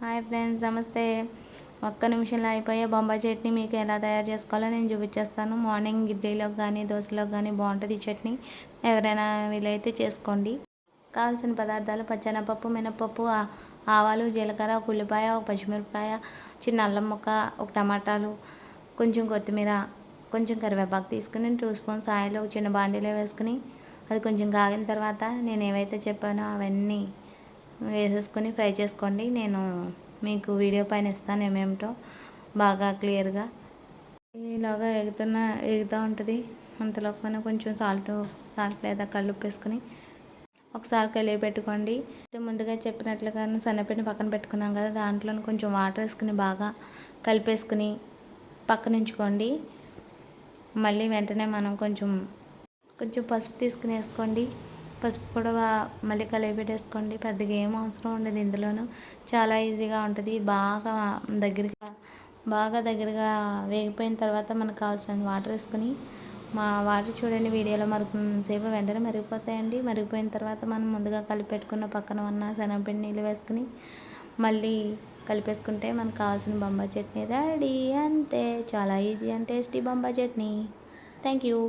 Hi friends, నమస్తే. ఒక్క నిమిషంలో అయిపోయే బొంబాయి చట్నీ మీకు ఎలా తయారు చేసుకోవాలో నేను చూపించేస్తాను. మార్నింగ్ ఇడ్లీలోకి కానీ దోశలోకి కానీ బాగుంటుంది ఈ చట్నీ. ఎవరైనా వీలైతే చేసుకోండి. కావాల్సిన పదార్థాలు: పచ్చెనపప్పు, మినపప్పు, ఆవాలు, జీలకర్ర, ఒక ఉల్లిపాయ, ఒక పచ్చిమిరపకాయ, చిన్న అల్లం ముక్క, ఒక టమాటాలు, కొంచెం కొత్తిమీర, కొంచెం కరివేపాకు తీసుకుని 2 స్పూన్స్ ఆయిల్ ఒక చిన్న బాండీలో వేసుకుని అది కొంచెం కాగిన తర్వాత నేను ఏవైతే చెప్పానో అవన్నీ వేసేసుకొని ఫ్రై చేసుకోండి. నేను మీకు వీడియో పైన ఇస్తాను ఏమేమిటో బాగా క్లియర్గా. ఇలాగా ఎగుతూ ఉంటుంది. అంతలోపల కొంచెం సాల్ట్ లేదా కల్లుప్పు వేసుకుని ఒకసారి కలిపి పెట్టుకోండి. ముందుగా చెప్పినట్లుగా శనగపిండి పక్కన పెట్టుకున్నాం కదా, దాంట్లో కొంచెం వాటర్ వేసుకుని బాగా కలిపేసుకుని పక్కన ఉంచుకోండి. మళ్ళీ వెంటనే మనం కొంచెం పసుపు తీసుకుని వేసుకోండి. పసుపు కూడా మళ్ళీ కలిపి పెట్టేసుకోండి. పెద్దగా ఏం అవసరం ఉండదు, ఇందులోనూ చాలా ఈజీగా ఉంటుంది. బాగా దగ్గరగా వేగిపోయిన తర్వాత మనకు కావాల్సిన వాటర్ వేసుకుని వాటర్ చూడండి, వీడియోలో సేపు వెంటనే మరిగిపోతాయండి. మరిగిపోయిన తర్వాత మనం ముందుగా కలిపి పెట్టుకున్న పక్కన ఉన్న శనగపిండి నీళ్ళు వేసుకుని మళ్ళీ కలిపేసుకుంటే మనకు కావాల్సిన బొంబాయి చట్నీ రెడీ. అంతే, చాలా easy and tasty Bombay chutney. Thank you.